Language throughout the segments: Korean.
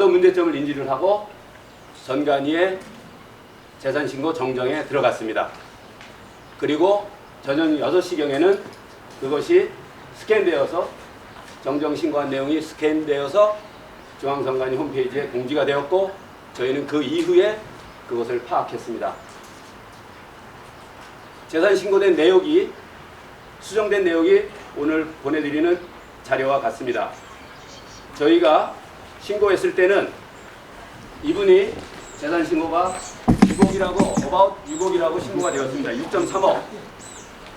나도 문제점을 인지를 하고 선관위의 재산신고 정정에 들어갔습니다. 그리고 저녁 6시경에는 그것이 스캔되어서 정정신고한 내용이 스캔되어서 중앙선관위 홈페이지에 공지가 되었고 저희는 그 이후에 그것을 파악했습니다. 재산신고된 내역이 수정된 내역이 오늘 보내드리는 자료와 같습니다. 저희가 신고했을 때는 이분이 재산신고가 6억이라고 about 6억이라고 신고가 되었습니다. 6.3억.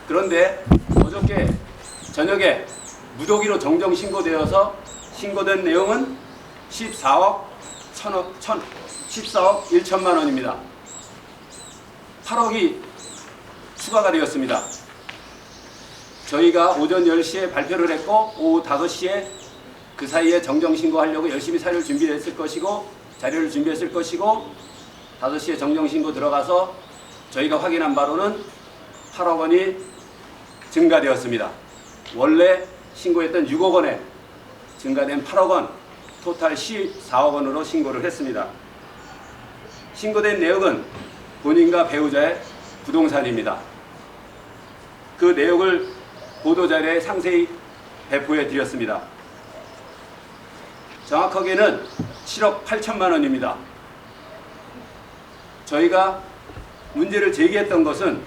그런데 어저께 저녁에 무더기로 정정 신고되어서 신고된 내용은 14억 1천만 원입니다. 8억이 추가가 되었습니다. 저희가 오전 10시에 발표를 했고 오후 5시에 그 사이에 정정신고하려고 열심히 자료를 준비했을 것이고 5시에 정정신고 들어가서 저희가 확인한 바로는 8억 원이 증가되었습니다. 원래 신고했던 6억 원에 증가된 8억 원, 토탈 14억 원으로 신고를 했습니다. 신고된 내역은 본인과 배우자의 부동산입니다. 그 내역을 보도자료에 상세히 배포해 드렸습니다. 정확하게는 7억 8천만 원입니다. 저희가 문제를 제기했던 것은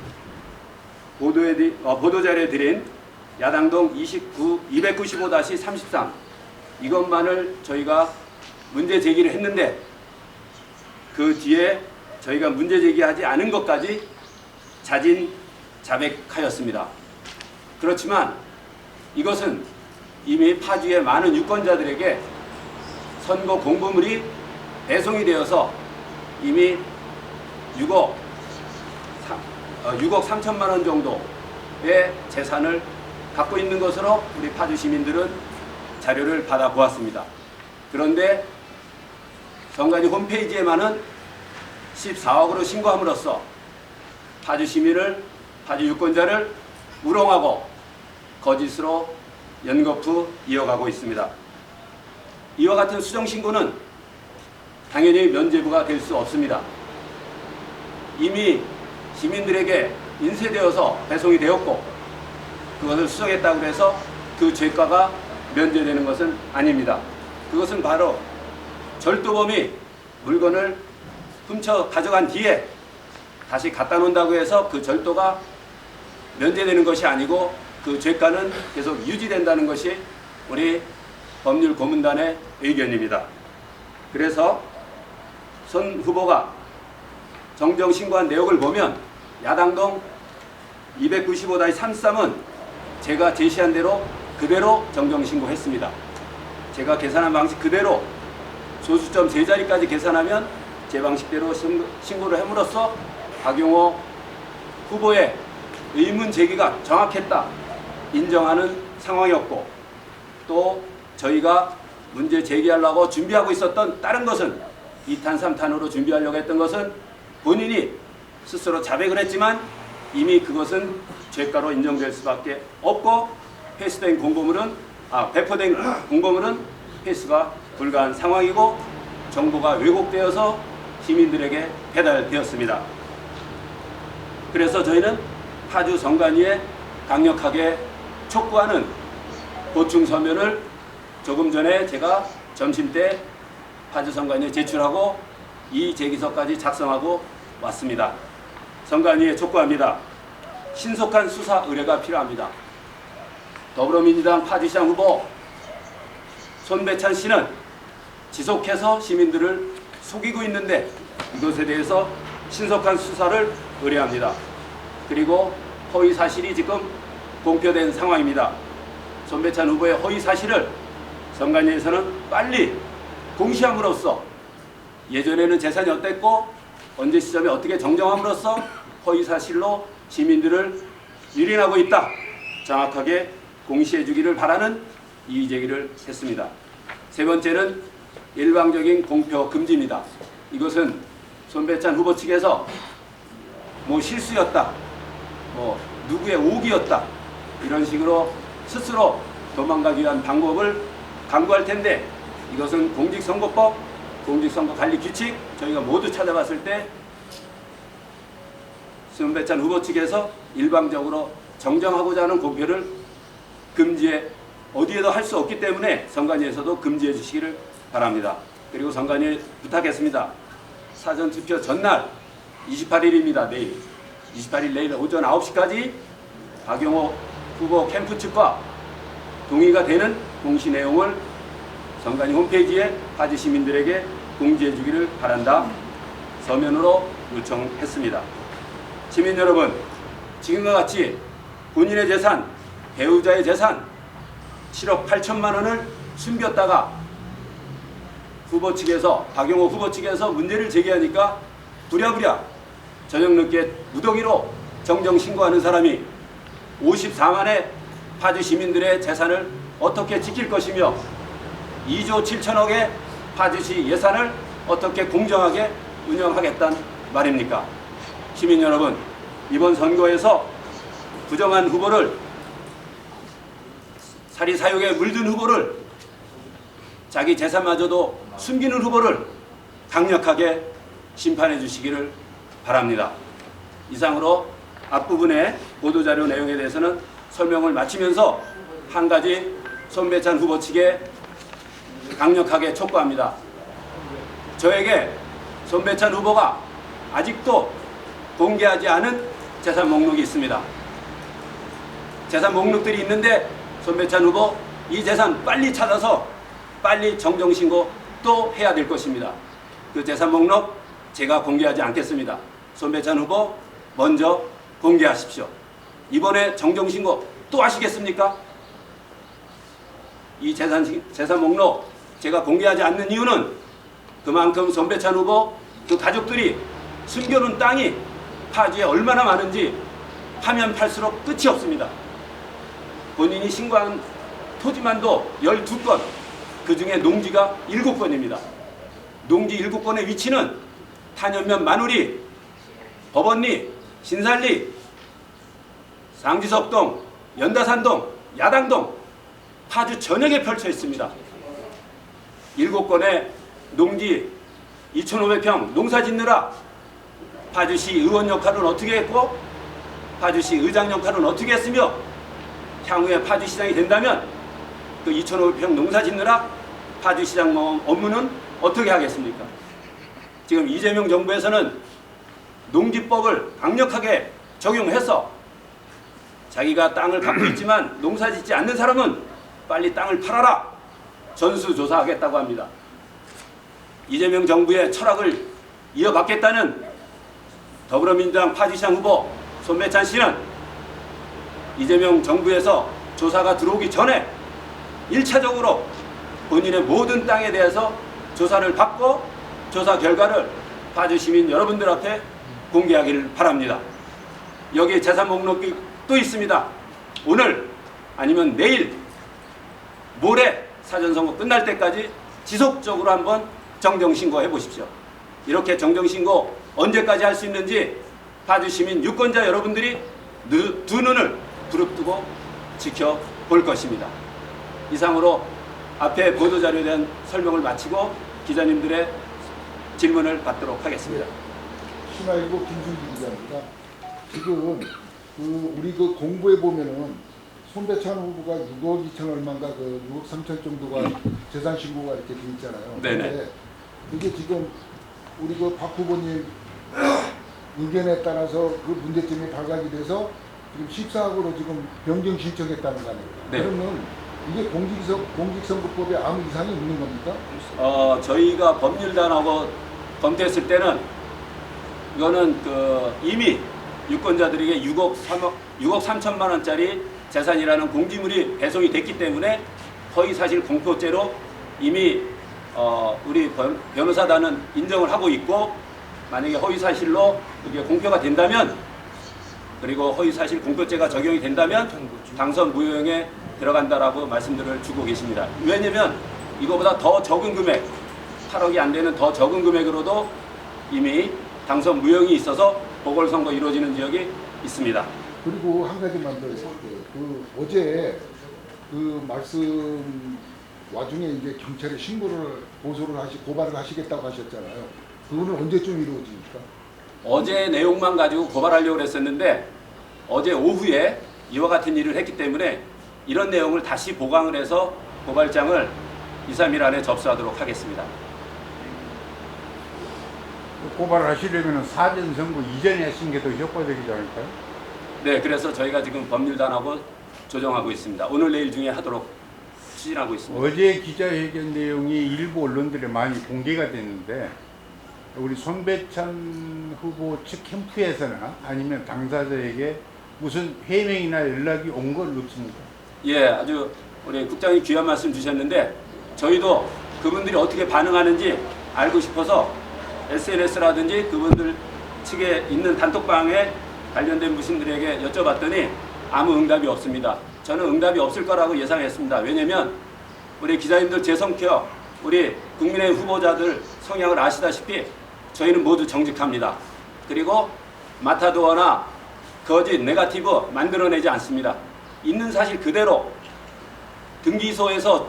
보도자료에 드린 야당동 295-33 이것만을 저희가 문제 제기를 했는데 그 뒤에 저희가 문제 제기하지 않은 것까지 자진자백하였습니다. 그렇지만 이것은 이미 파주의 많은 유권자들에게 선거 공보물이 배송이 되어서 이미 6억 3천만 원 정도의 재산을 갖고 있는 것으로 우리 파주 시민들은 자료를 받아보았습니다. 그런데 선관위 홈페이지에만은 14억으로 신고함으로써 파주 시민을, 파주 유권자를 우롱하고 거짓으로 연거푸 이어가고 있습니다. 이와 같은 수정신고는 당연히 면죄부가 될 수 없습니다. 이미 시민들에게 인쇄되어서 배송이 되었고 그것을 수정했다고 해서 그 죄가가 면제되는 것은 아닙니다. 그것은 바로 절도범이 물건을 훔쳐 가져간 뒤에 다시 갖다 놓는다고 해서 그 절도가 면제되는 것이 아니고 그 죄가는 계속 유지된다는 것이 우리 법률고문단의 의견입니다. 그래서 손 후보가 정정신고한 내역을 보면 야당동 295-33은 제가 제시한 대로 그대로 정정신고했습니다. 제가 계산한 방식 그대로 소수점 3자리까지 계산하면 제 방식대로 신고를 함으로써 박용호 후보의 의문 제기가 정확했다 인정하는 상황이었고 또 저희가 문제 제기하려고 준비하고 있었던 다른 것은 2탄, 3탄으로 준비하려고 했던 것은 본인이 스스로 자백을 했지만 이미 그것은 죄가로 인정될 수밖에 없고 배포된 공보물은 회수가 불가한 상황이고 정보가 왜곡되어서 시민들에게 배달되었습니다. 그래서 저희는 파주 선관위에 강력하게 촉구하는 보충 서면을 조금 전에 제가 점심때 파주 선관위에 제출하고 이 제기서까지 작성하고 왔습니다. 선관위에 촉구합니다. 신속한 수사 의뢰가 필요합니다. 더불어민주당 파주시장 후보 손배찬 씨는 지속해서 시민들을 속이고 있는데 이것에 대해서 신속한 수사를 의뢰합니다. 그리고 허위 사실이 지금 공표된 상황입니다. 손배찬 후보의 허위 사실을 선관위에서는 빨리 공시함으로써 예전에는 재산이 어땠고 언제 시점에 어떻게 정정함으로써 허위 사실로 시민들을 유린하고 있다. 정확하게 공시해 주기를 바라는 이의 제기를 했습니다. 세 번째는 일방적인 공표 금지입니다. 이것은 손배찬 후보 측에서 실수였다, 누구의 오기였다 이런 식으로 스스로 도망가기 위한 방법을 강구할 텐데 이것은 공직선거법 공직선거 관리 규칙 저희가 모두 찾아봤을 때 손배찬 후보 측에서 일방적으로 정정하고자 하는 공표를 금지해 어디에도 할 수 없기 때문에 선관위에서도 금지해 주시기를 바랍니다. 그리고 선관위에 부탁했습니다. 사전투표 전날 28일입니다. 내일 28일 내일 오전 9시까지 박용호 후보 캠프 측과 동의가 되는 공시 내용을 선관위 홈페이지에 파주 시민들에게 공지해 주기를 바란다. 서면으로 요청했습니다. 시민 여러분, 지금과 같이 본인의 재산, 배우자의 재산 7억 8천만 원을 숨겼다가 후보 측에서 박용호 후보 측에서 문제를 제기하니까 부랴부랴 저녁 늦게 무더기로 정정 신고하는 사람이 54만의 파주 시민들의 재산을 어떻게 지킬 것이며 2조 7천억의 파주시 예산을 어떻게 공정하게 운영하겠다는 말입니까? 시민 여러분, 이번 선거에서 부정한 후보를 사리사욕에 물든 후보를 자기 재산마저도 숨기는 후보를 강력하게 심판해 주시기를 바랍니다. 이상으로 앞부분의 보도자료 내용에 대해서는 설명을 마치면서 한 가지 손배찬 후보 측에 강력하게 촉구합니다. 저에게 손배찬 후보가 아직도 공개하지 않은 재산 목록이 있습니다. 재산 목록들이 있는데 손배찬 후보 이 재산 빨리 찾아서 빨리 정정신고 또 해야 될 것입니다. 그 재산 목록 제가 공개하지 않겠습니다. 손배찬 후보 먼저 공개하십시오. 이번에 정정신고 또 하시겠습니까? 이 재산 목록 제가 공개하지 않는 이유는 그만큼 손배찬 후보 그 가족들이 숨겨놓은 땅이 파주에 얼마나 많은지 파면 팔수록 끝이 없습니다. 본인이 신고한 토지만도 12건, 그 중에 농지가 7건입니다. 농지 7건의 위치는 탄현면 마누리, 법원리, 신살리, 상지석동, 연다산동, 야당동, 파주 전역에 펼쳐 있습니다. 7건의 농지 2,500평 농사 짓느라 파주시 의원 역할은 어떻게 했고 파주시 의장 역할은 어떻게 했으며 향후에 파주시장이 된다면 그 2,500평 농사 짓느라 파주시장 업무는 어떻게 하겠습니까? 지금 이재명 정부에서는 농지법을 강력하게 적용해서 자기가 땅을 갖고 있지만 농사 짓지 않는 사람은 빨리 땅을 팔아라 전수조사하겠다고 합니다. 이재명 정부의 철학을 이어받겠다는 더불어민주당 파주시장 후보 손배찬 씨는 이재명 정부에서 조사가 들어오기 전에 1차적으로 본인의 모든 땅에 대해서 조사를 받고 조사 결과를 파주 시민 여러분들 앞에 공개하기를 바랍니다. 여기에 재산 목록이 또 있습니다. 오늘 아니면 내일 모레 사전선거 끝날 때까지 지속적으로 한번 정정신고해 보십시오. 이렇게 정정신고 언제까지 할 수 있는지 파주 시민 유권자 여러분들이 두 눈을 부릅뜨고 지켜볼 것입니다. 이상으로 앞에 보도자료에 대한 설명을 마치고 기자님들의 질문을 받도록 하겠습니다. 신화일보 김순기 기자입니다. 지금 우리 공부에 보면은 손배찬 후보가 6억 2천 얼마인가 6억 3천 정도가 재산 신고가 이렇게 돼 있잖아요. 네네. 이게 지금 우리 박 후보님 의견에 따라서 그 문제점이 발각이 돼서 지금 14억으로 지금 변경 신청했다는 거 아니에요? 네. 그러면 이게 공직선거법에 아무 이상이 있는 겁니까? 저희가 법률단하고 검토했을 때는 이거는 이미 유권자들에게 6억 3천만 원짜리 재산이라는 공지물이 배송이 됐기 때문에 허위사실 공표죄로 이미 우리 변호사단은 인정을 하고 있고, 만약에 허위사실로 그게 공표가 된다면, 그리고 허위사실 공표죄가 적용이 된다면 당선 무효형에 들어간다라고 말씀들을 주고 계십니다. 왜냐면 이거보다 더 적은 금액, 8억이 안 되는 더 적은 금액으로도 이미 당선 무효형이 있어서 보궐선거 이루어지는 지역이 있습니다. 그리고 한 가지만 더 어제 말씀 와중에 이제 경찰에 신고를 고발을 하시겠다고 하셨잖아요. 그거는 언제쯤 이루어집니까? 어제 내용만 가지고 고발하려고 했었는데 어제 오후에 이와 같은 일을 했기 때문에 이런 내용을 다시 보강을 해서 고발장을 2, 3일 안에 접수하도록 하겠습니다. 고발을 하시려면 사전 선고 이전에 하신 게 더 효과적이지 않을까요? 네, 그래서 저희가 지금 법률단하고 조정하고 있습니다. 오늘 내일 중에 하도록 추진하고 있습니다. 어제 기자회견 내용이 일부 언론들에 많이 공개가 됐는데 우리 손배찬 후보 측 캠프에서나 아니면 당사자에게 무슨 해명이나 연락이 온 건 없습니까? 예, 아주 우리 국장님 귀한 말씀 주셨는데 저희도 그분들이 어떻게 반응하는지 알고 싶어서 SNS라든지 그분들 측에 있는 단톡방에 관련된 분들에게 여쭤봤더니 아무 응답이 없습니다. 저는 응답이 없을 거라고 예상했습니다. 왜냐면 우리 기자님들 제 성격, 우리 국민의 후보자들 성향을 아시다시피 저희는 모두 정직합니다. 그리고 마타도어나 거짓, 네거티브 만들어내지 않습니다. 있는 사실 그대로 등기소에서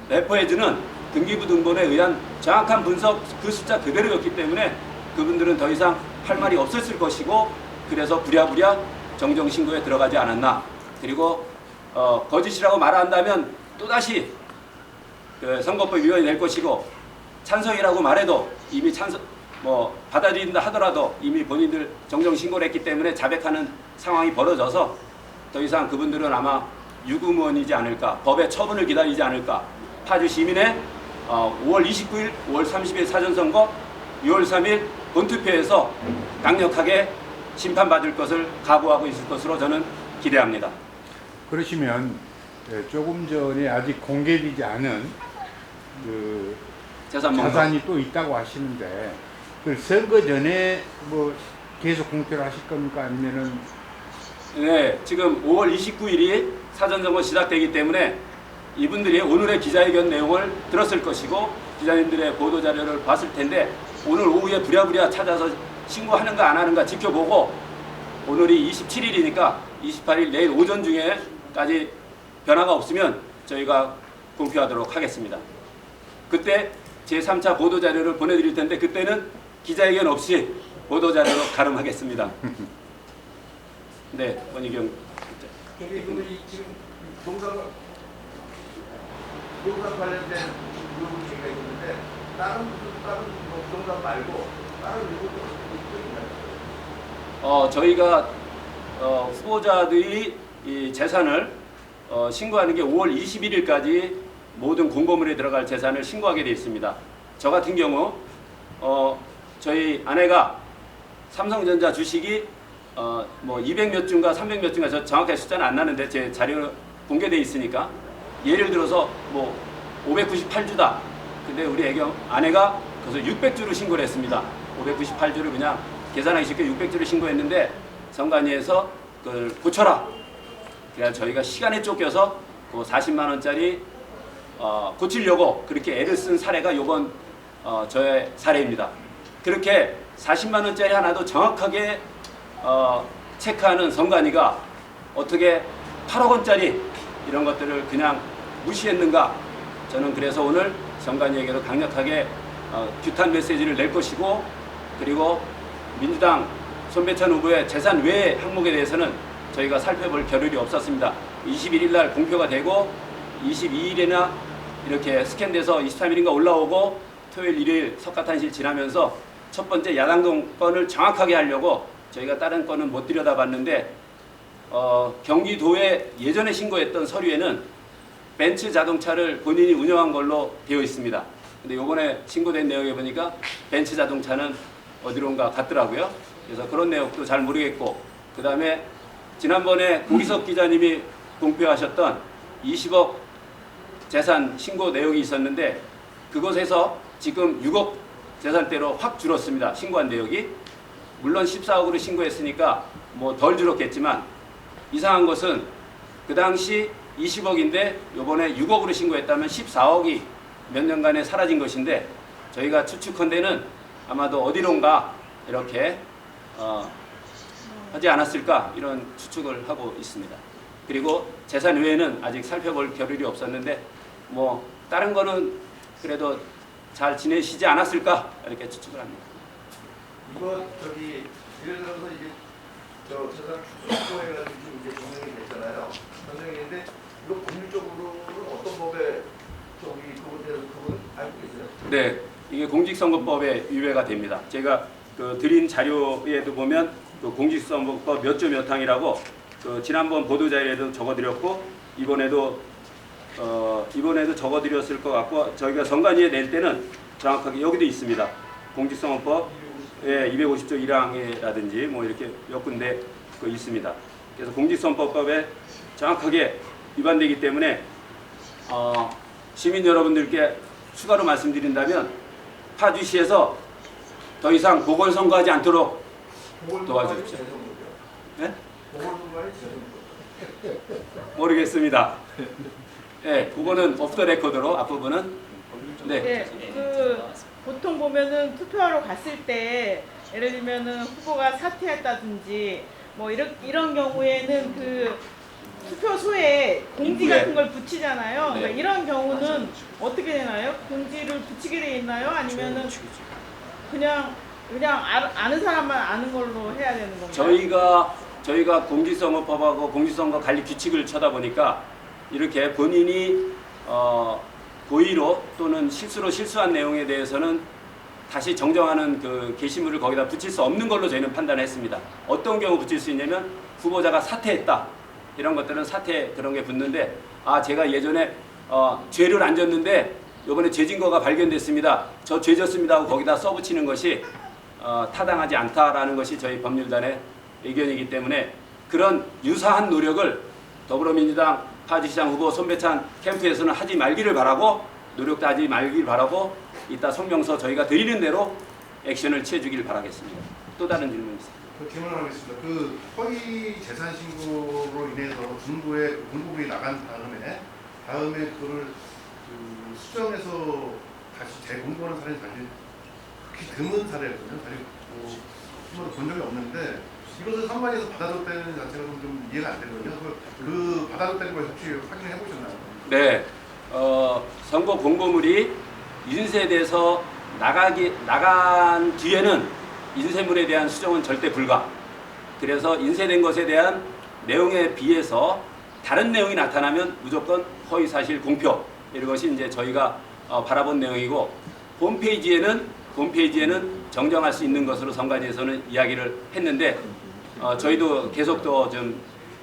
배포해주는 등기부 등본에 의한 정확한 분석 그 숫자 그대로였기 때문에 그분들은 더 이상 할 말이 없었을 것이고 그래서 부랴부랴 정정신고에 들어가지 않았나. 그리고 거짓이라고 말한다면 또다시 그 선거법 위반이 될 것이고 찬성이라고 말해도 이미 받아들인다 하더라도 이미 본인들 정정신고를 했기 때문에 자백하는 상황이 벌어져서 더 이상 그분들은 아마 유구무원이지 않을까, 법의 처분을 기다리지 않을까. 파주 시민의 5월 29일, 5월 30일 사전선거, 6월 3일 본투표에서 강력하게 심판받을 것을 각오하고 있을 것으로 저는 기대합니다. 그러시면 조금 전에 아직 공개되지 않은 그 자산이 또 있다고 하시는데 그 선거 전에 뭐 계속 공표를 하실 겁니까? 아니면은 네, 지금 5월 29일이 사전선거 시작되기 때문에 이분들이 오늘의 기자회견 내용을 들었을 것이고 기자님들의 보도자료를 봤을 텐데 오늘 오후에 부랴부랴 찾아서 신고하는가 안 하는가 지켜보고 오늘이 27일이니까 28일 내일 오전 중에까지 변화가 없으면 저희가 공표하도록 하겠습니다. 그때 제3차 보도자료를 보내드릴 텐데 그때는 기자회견 없이 보도자료로 가름하겠습니다. 네, 원희경. 이분들이 지금 농산 관련된 요구 제기가 있는데 다른 농산 말고 다른 요구도 있나요? 저희가 후보자들이 이 재산을 신고하는 게 5월 21일까지 모든 공고문에 들어갈 재산을 신고하게 되어 있습니다. 저 같은 경우 저희 아내가 삼성전자 주식이 뭐 200몇 주인가 300몇 주인가 저 정확하게 숫자는 안 나는데 제 자료 공개되어 있으니까 예를 들어서 뭐 598주다. 근데 우리 아내가 그래서 600주를 신고를 했습니다. 598주를 그냥 계산하기 쉽게 600주를 신고했는데 선관위에서 그걸 고쳐라. 그래서 저희가 시간에 쫓겨서 그 40만 원짜리 고치려고 그렇게 애를 쓴 사례가 이번 저의 사례입니다. 그렇게 40만 원짜리 하나도 정확하게 체크하는 선관위가 어떻게 8억 원짜리 이런 것들을 그냥 무시했는가. 저는 그래서 오늘 선관위에게도 강력하게 규탄 메시지를 낼 것이고 그리고 민주당 손배찬 후보의 재산 외의 항목에 대해서는 저희가 살펴볼 겨를이 없었습니다. 21일 날 공표가 되고 22일이나 이렇게 스캔돼서 23일인가 올라오고 토요일 일요일 석가탄실 지나면서 첫 번째 야당동 건을 정확하게 하려고 저희가 다른 건은 못 들여다봤는데 경기도에 예전에 신고했던 서류에는 벤츠 자동차를 본인이 운영한 걸로 되어 있습니다. 근데 요번에 신고된 내용에 보니까 벤츠 자동차는 어디론가 갔더라고요. 그래서 그런 내용도 잘 모르겠고 그 다음에 지난번에 고기석 기자님이 공표하셨던 20억 재산 신고 내용이 있었는데 그곳에서 지금 6억 재산대로 확 줄었습니다. 신고한 내역이. 물론 14억으로 신고했으니까 뭐 덜 줄었겠지만 이상한 것은 그 당시 20억인데 요번에 6억으로 신고했다면 14억이 몇 년간에 사라진 것인데 저희가 추측컨대는 아마도 어디론가 이렇게 하지 않았을까 이런 추측을 하고 있습니다. 그리고 재산 외에는 아직 살펴볼 겨를이 없었는데 뭐 다른 거는 그래도 잘 지내시지 않았을까 이렇게 추측을 합니다. 이거 저기 예를 들어서 이제 저 재산 축소 해가지고 지금 이제 정형이 됐잖아요. 정형인데 이거 법률적으로는 어떤 법에 저기 그거에 대해서 그거는 알고 계세요? 네, 이게 공직선거법에 위배가 됩니다. 제가 그 드린 자료에도 보면 그 공직선거법 몇 조 몇 항이라고 그 지난번 보도자료에도 적어드렸고 이번에도 적어드렸을 것 같고 저희가 선관위에 낼 때는 정확하게 여기도 있습니다. 공직선거법 250조 1항이라든지 뭐 이렇게 몇 군데 그 있습니다. 그래서 공직선거법에 정확하게 위반되기 때문에 시민 여러분들께 추가로 말씀드린다면 파주시에서 더 이상 보궐선거하지 않도록 도와주십시오. 네? 보궐선거에 재선거. 모르겠습니다. 네, 그거는 오프 더 레코드로 앞부분은 네. 네, 그 보통 보면은 투표하러 갔을 때 예를 들면은 후보가 사퇴했다든지 뭐 이런 경우에는 그 투표소에 공지 입구에. 같은 걸 붙이잖아요. 네. 그러니까 이런 경우는 어떻게 되나요? 공지를 붙이게 돼 있나요? 아니면은 그냥 아는 사람만 아는 걸로 해야 되는 건가요? 저희가 공직선거법하고 공직선거 관리 규칙을 쳐다보니까 이렇게 본인이 고의로 또는 실수로 실수한 내용에 대해서는 다시 정정하는 그 게시물을 거기다 붙일 수 없는 걸로 저희는 판단했습니다. 어떤 경우 붙일 수 있냐면 후보자가 사퇴했다 이런 것들은 사퇴 그런 게 붙는데 제가 예전에 죄를 안 졌는데 이번에 죄 증거가 발견됐습니다. 저 죄 졌습니다 하고 거기다 써붙이는 것이 타당하지 않다라는 것이 저희 법률단의 의견이기 때문에 그런 유사한 노력을 더불어민주당 파주시장 후보 손배찬 캠프에서는 하지 말기를 바라고 노력도 하지 말기를 바라고 이따 성명서 저희가 드리는 대로 액션을 취해주길 바라겠습니다. 또 다른 질문 있습니다. 그 질문을 하겠습니다. 그 허위 재산 신고로 인해서 중부에 공고문이 나간 다음에 그거를 그 수정해서 다시 재공고하는 사례는 사실 극히 드문 사례거든요. 사실 뭐 본 적이 없는데 이것을 선관위에서 받아줬다는 자체가 좀 이해가 안 되거든요. 그 받아줬다는 걸 혹시 확인해 보셨나요? 네, 선거 공고물이 인쇄돼서 나간 뒤에는 인쇄물에 대한 수정은 절대 불가. 그래서 인쇄된 것에 대한 내용에 비해서 다른 내용이 나타나면 무조건 허위사실 공표 이것이 이제 저희가 바라본 내용이고 홈페이지에는 정정할 수 있는 것으로 선관위에서는 이야기를 했는데 저희도 계속 더 좀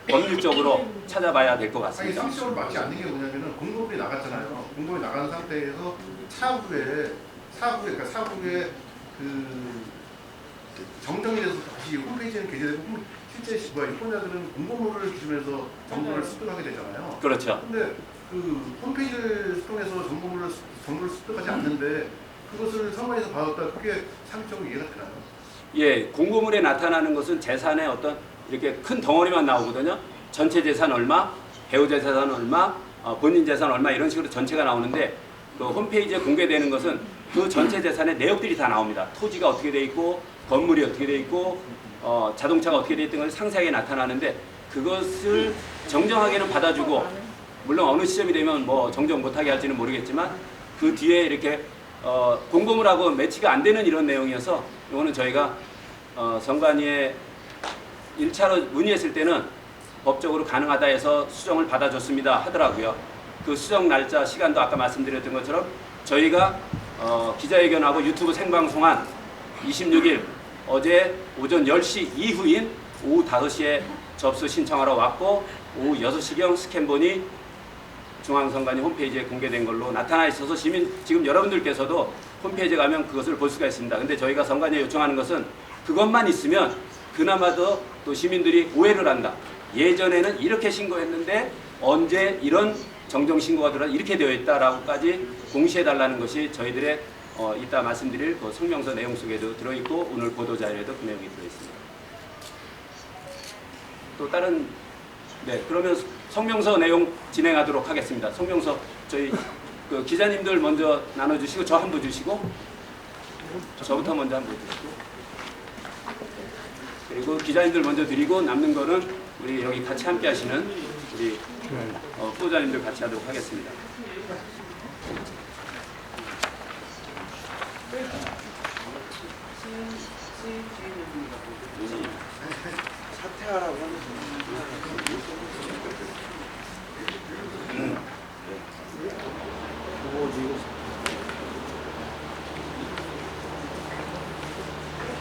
법률적으로 찾아봐야 될 것 아니 같습니다. 실질적으로 맞지 않는 게 뭐냐면은 공고문이 나갔잖아요. 공고문이 나간 상태에서 차후에 그 정정이 돼서 다시 홈페이지에는 게재되고 실제 유권자들은 공고문을 기준해서 정보를 습득하게 되잖아요. 그렇죠. 근데 그 홈페이지를 통해서 정보를 습득하지 않는데 그것을 선관위에서 받았다 그게 상식적으로 이해가 되나요? 예, 공고물에 나타나는 것은 재산의 어떤 이렇게 큰 덩어리만 나오거든요. 전체 재산 얼마, 배우자 재산 얼마, 본인 재산 얼마 이런 식으로 전체가 나오는데 그 홈페이지에 공개되는 것은 그 전체 재산의 내역들이 다 나옵니다. 토지가 어떻게 돼 있고 건물이 어떻게 돼 있고 자동차가 어떻게 돼 있던 것이 상세하게 나타나는데 그것을 정정하게는 받아주고 물론 어느 시점이 되면 뭐 정정 못하게 할지는 모르겠지만 그 뒤에 이렇게 공고물하고 매치가 안 되는 이런 내용이어서 이거는 저희가 선관위에 1차로 문의했을 때는 법적으로 가능하다 해서 수정을 받아줬습니다 하더라고요. 그 수정 날짜 시간도 아까 말씀드렸던 것처럼 저희가 기자회견하고 유튜브 생방송한 26일 어제 오전 10시 이후인 오후 5시에 접수 신청하러 왔고 오후 6시경 스캔본이 중앙선관위 홈페이지에 공개된 걸로 나타나 있어서 지금 여러분들께서도 홈페이지에 가면 그것을 볼 수가 있습니다. 근데 저희가 선관위에 요청하는 것은 그것만 있으면 그나마도 또 시민들이 오해를 한다. 예전에는 이렇게 신고했는데 언제 이런 정정 신고가 들어 이렇게 되어 있다라고까지 공시해달라는 것이 저희들의 이따 말씀드릴 그 성명서 내용 속에도 들어있고 오늘 보도자료에도 그 내용이 들어있습니다. 또 다른 그러면 성명서 내용 진행하도록 하겠습니다. 성명서 저희 그 기자님들 먼저 나눠주시고 저 한 분 주시고 저부터 먼저 한 분 주시고 그리고 기자님들 먼저 드리고 남는 거는 우리 여기 같이 함께 하시는 우리 후보자님들 같이 하도록 하겠습니다.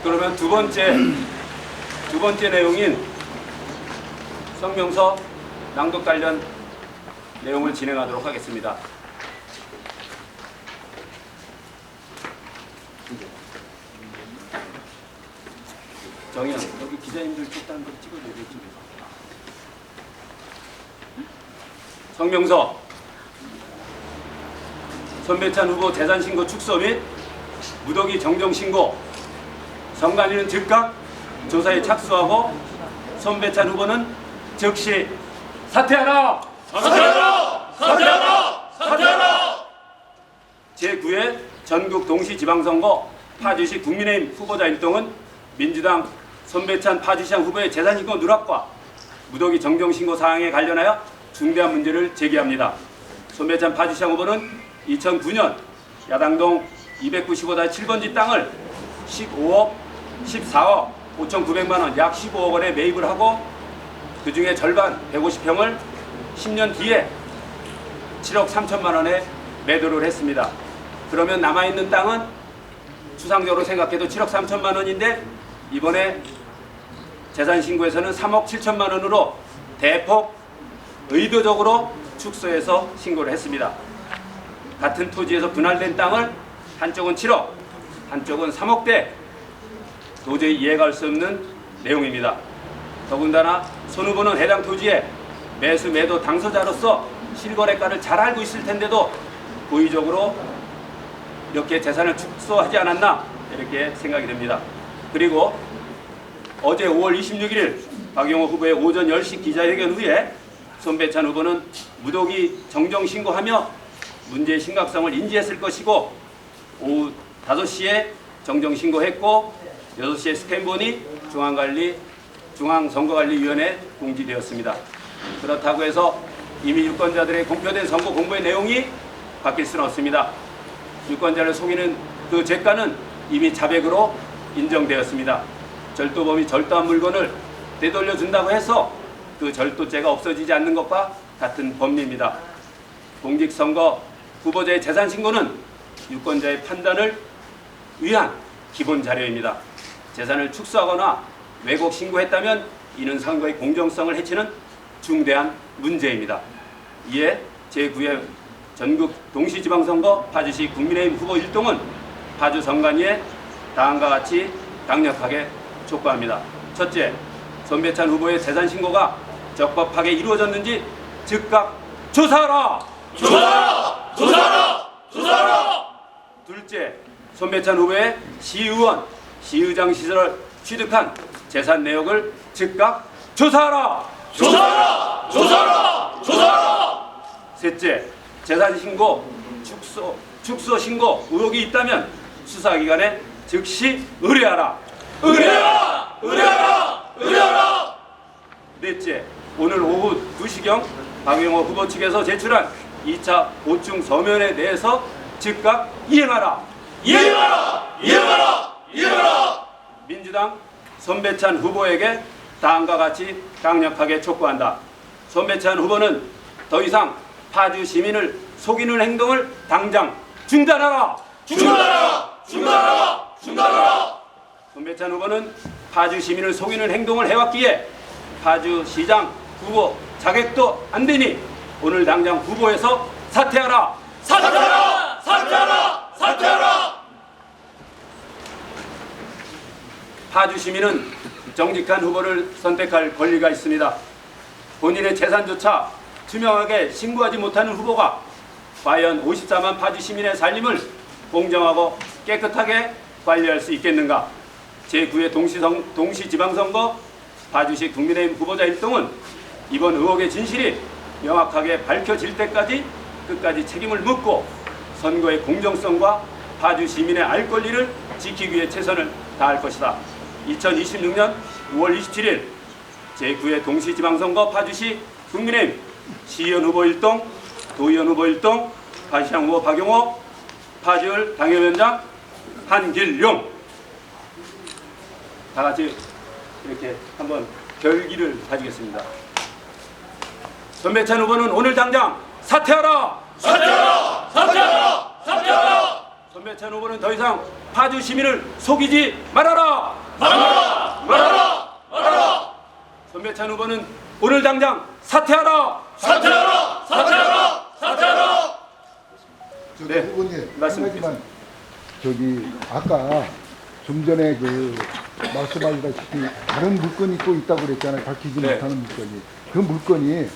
그러면 두 번째 내용인 성명서 낭독 관련 내용을 진행하도록 하겠습니다. 정희양, 여기 기자님들 쪽 다른 거 찍어줘야 되지. 성명서 손배찬 후보 재산신고 축소 및 무더기 정정신고, 선관위는 즉각 조사에 착수하고 손배찬 후보는 즉시 사퇴하라! 사퇴하라! 사퇴하라! 사퇴하라! 제9회 전국 동시지방선거 파주시 국민의힘 후보자 일동은 민주당 손배찬 파주시장 후보의 재산신고 누락과 무더기 정정신고 사항에 관련하여 중대한 문제를 제기합니다. 손배찬 파주시장 후보는 2009년 야당동 295-7번지 땅을 15억, 14억 5,900만 원, 약 15억 원에 매입을 하고 그 중에 절반 150평을 10년 뒤에 7억 3천만 원에 매도를 했습니다. 그러면 남아있는 땅은 추상적으로 생각해도 7억 3천만 원인데 이번에 재산신고에서는 3억 7천만 원으로 대폭 의도적으로 축소해서 신고를 했습니다. 같은 토지에서 분할된 땅을 한쪽은 7억, 한쪽은 3억대, 도저히 이해갈 수 없는 내용입니다. 더군다나 손 후보는 해당 토지에 매수 매도 당사자로서 실거래가를 잘 알고 있을 텐데도 고의적으로 이렇게 재산을 축소하지 않았나 이렇게 생각이 됩니다. 그리고 어제 5월 26일 박용호 후보의 오전 10시 기자회견 후에 손배찬 후보는 무더기 정정신고하며 문제의 심각성을 인지했을 것이고 오후 5시에 정정신고했고 6시에 스캔본이 중앙선거관리위원회에 공지되었습니다. 그렇다고 해서 이미 유권자들의 공표된 선거 공보의 내용이 바뀔 수는 없습니다. 유권자를 속이는 그 죄가는 이미 자백으로 인정되었습니다. 절도범이 절도한 물건을 되돌려준다고 해서 그 절도죄가 없어지지 않는 것과 같은 법리입니다. 공직선거 후보자의 재산신고는 유권자의 판단을 위한 기본 자료입니다. 재산을 축소하거나 왜곡 신고했다면 이는 선거의 공정성을 해치는 중대한 문제입니다. 이에 제9회 전국 동시지방선거 파주시 국민의힘 후보 일동은 파주 선관위에 다음과 같이 강력하게 촉구합니다. 첫째, 손배찬 후보의 재산신고가 적법하게 이루어졌는지 즉각 조사하라! 조사하라! 조사하라! 조사하라! 둘째, 손배찬 후보의 시의원, 시의장 시절을 취득한 재산 내역을 즉각 조사하라! 조사하라! 조사하라! 조사하라! 셋째, 재산신고 축소 신고 의혹이 있다면 수사기관에 즉시 의뢰하라! 의뢰하라! 의뢰하라! 의뢰하라! 넷째, 오늘 오후 2시경 박용호 후보 측에서 제출한 2차 보충 서면에 대해서 즉각 이행하라! 이행하라! 이행하라! 이행하라! 민주당 손배찬 후보에게 다음과 같이 강력하게 촉구한다. 손배찬 후보는 더 이상 파주 시민을 속이는 행동을 당장 중단하라! 중단하라! 중단하라! 중단하라! 손배찬 후보는 파주 시민을 속이는 행동을 해왔기에 파주시장 후보 자격도 안 되니 오늘 당장 후보에서 사퇴하라! 사퇴하라! 사퇴하라! 사퇴하라! 파주 시민은 정직한 후보를 선택할 권리가 있습니다. 본인의 재산조차 투명하게 신고하지 못하는 후보가 과연 54만 파주 시민의 살림을 공정하고 깨끗하게 관리할 수 있겠는가? 제9회 동시지방선거 파주시 국민의힘 후보자 일동은 이번 의혹의 진실이 명확하게 밝혀질 때까지 끝까지 책임을 묻고 선거의 공정성과 파주 시민의 알 권리를 지키기 위해 최선을 다할 것이다. 2026년 5월 27일 제9회 동시지방선거 파주시 국민의힘 시의원 후보 일동, 도의원 후보 일동, 파주시장 후보 박용호, 파주을 당협위원장 한길용 다 같이 이렇게 한번 결기를 다지겠습니다. 손배찬 후보는 오늘 당장 사퇴하라! 사퇴하라! 사퇴하라! 사퇴하라! 손배찬 후보는 더 이상 파주 시민을 속이지 말아라! 말아라! 말아라! 말아라! 손배찬 후보는 오늘 당장 사퇴하라! 사퇴하라! 사퇴하라! 사퇴하라! 저기 네, 후보님 말씀드리겠습니다. 한 가지만 저기 아까 좀 전에 그 말씀하시다시피 다른 물건이 또 있다고 그랬잖아요. 밝히지 네. 못하는 물건이. 그 물건이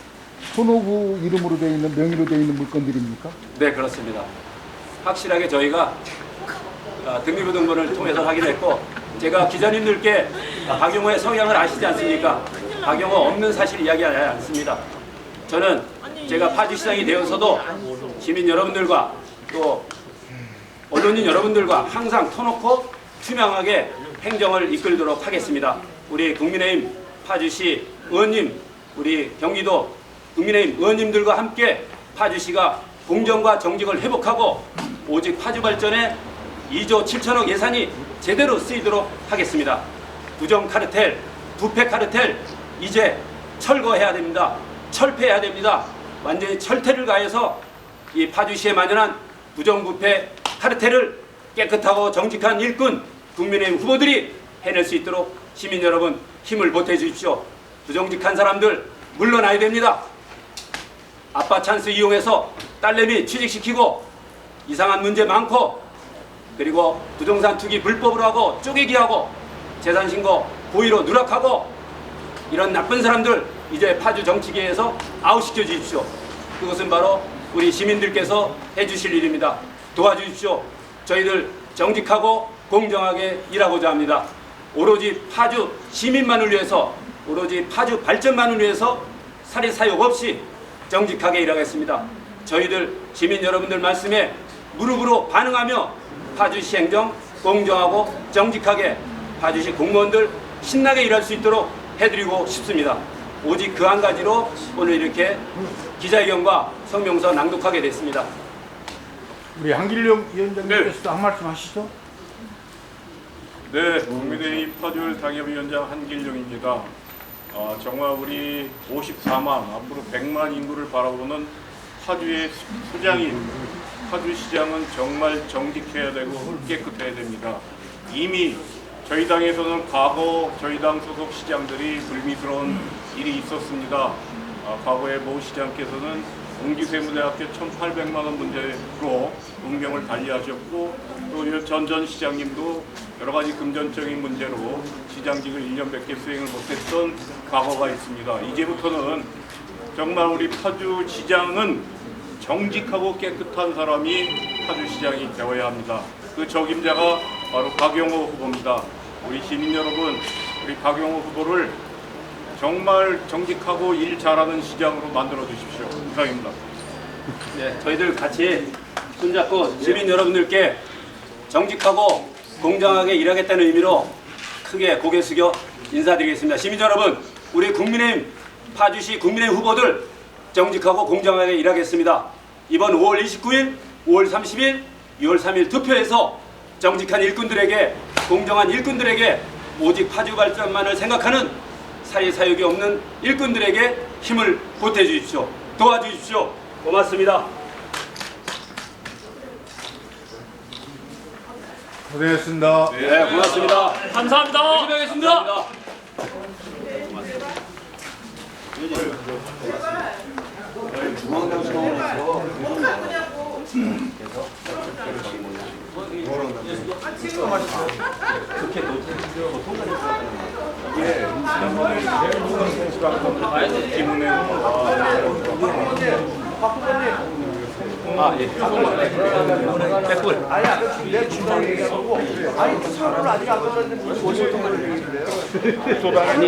손 후보 이름으로 되어 있는 명의로 되어 있는 물건들입니까? 네, 그렇습니다. 확실하게 저희가 등기부등본을 통해서 확인했고, 제가 기자님들께 박용호의 성향을 아시지 않습니까? 박용호 없는 사실 이야기하지 않습니다. 저는 제가 파주시장이 되어서도 시민 여러분들과 또 언론인 여러분들과 항상 터놓고 투명하게 행정을 이끌도록 하겠습니다. 우리 국민의힘 파주시 의원님, 우리 경기도 국민의힘 의원님들과 함께 파주시가 공정과 정직을 회복하고 오직 파주 발전에 2조 7천억 예산이 제대로 쓰이도록 하겠습니다. 부정 카르텔, 부패 카르텔 이제 철거해야 됩니다. 철폐해야 됩니다. 완전히 철퇴를 가해서 이 파주시에 만연한 부정부패 카르텔을 깨끗하고 정직한 일꾼 국민의힘 후보들이 해낼 수 있도록 시민 여러분 힘을 보태 주십시오. 부정직한 사람들 물러나야 됩니다. 아빠 찬스 이용해서 딸내미 취직시키고 이상한 문제 많고, 그리고 부동산 투기 불법으로 하고 쪼개기하고 재산신고 고의로 누락하고 이런 나쁜 사람들 이제 파주 정치계에서 아웃시켜 주십시오. 그것은 바로 우리 시민들께서 해주실 일입니다. 도와주십시오. 저희들 정직하고 공정하게 일하고자 합니다. 오로지 파주 시민만을 위해서, 오로지 파주 발전만을 위해서 사리사욕 없이 정직하게 일하겠습니다. 저희들 시민 여러분들 말씀에 무릎으로 반응하며 파주시 행정 공정하고 정직하게 파주시 공무원들 신나게 일할 수 있도록 해드리고 싶습니다. 오직 그 한 가지로 오늘 이렇게 기자회견과 성명서 낭독하게 됐습니다. 우리 한길용 위원장님께서도 한 말씀 하시죠. 네, 국민의힘 파주을 당협위원장 한길용입니다. 정말 우리 54만, 앞으로 100만 인구를 바라보는 파주의 수장인 파주시장은 정말 정직해야 되고 깨끗해야 됩니다. 이미 저희 당에서는 과거 저희 당 소속 시장들이 불미스러운 일이 있었습니다. 과거에 모 시장께서는 옹기세무대학교 1,800만 원 문제로 운명을 달리하셨고, 또 전 시장님도 여러 가지 금전적인 문제로 시장직을 1년밖에 수행을 못했던 과거가 있습니다. 이제부터는 정말 우리 파주시장은 정직하고 깨끗한 사람이 파주시장이 되어야 합니다. 그 적임자가 바로 박용호 후보입니다. 우리 시민 여러분, 우리 박용호 후보를 정말 정직하고 일 잘하는 시장으로 만들어 주십시오. 이상입니다. 네, 저희들 같이 손잡고 시민 여러분들께 정직하고 공정하게 일하겠다는 의미로 크게 고개 숙여 인사드리겠습니다. 시민 여러분, 우리 국민의힘 파주시 국민의힘 후보들 정직하고 공정하게 일하겠습니다. 이번 5월 29일, 5월 30일, 6월 3일 투표에서 정직한 일꾼들에게, 공정한 일꾼들에게, 오직 파주 발전만을 생각하는 사리사욕이 없는 일꾼들에게 힘을 보태주십시오. 도와주십시오. 고맙습니다. 고생했습니다. 네, 고맙습니다. 감사합니다. 열심히 하겠습니다. 아, 예. 백불. 아니야, 내 주방에 얘기하고. 아니, 사람을 아직 안 받았는데 무슨 5천 원을 얘기해요? 아니,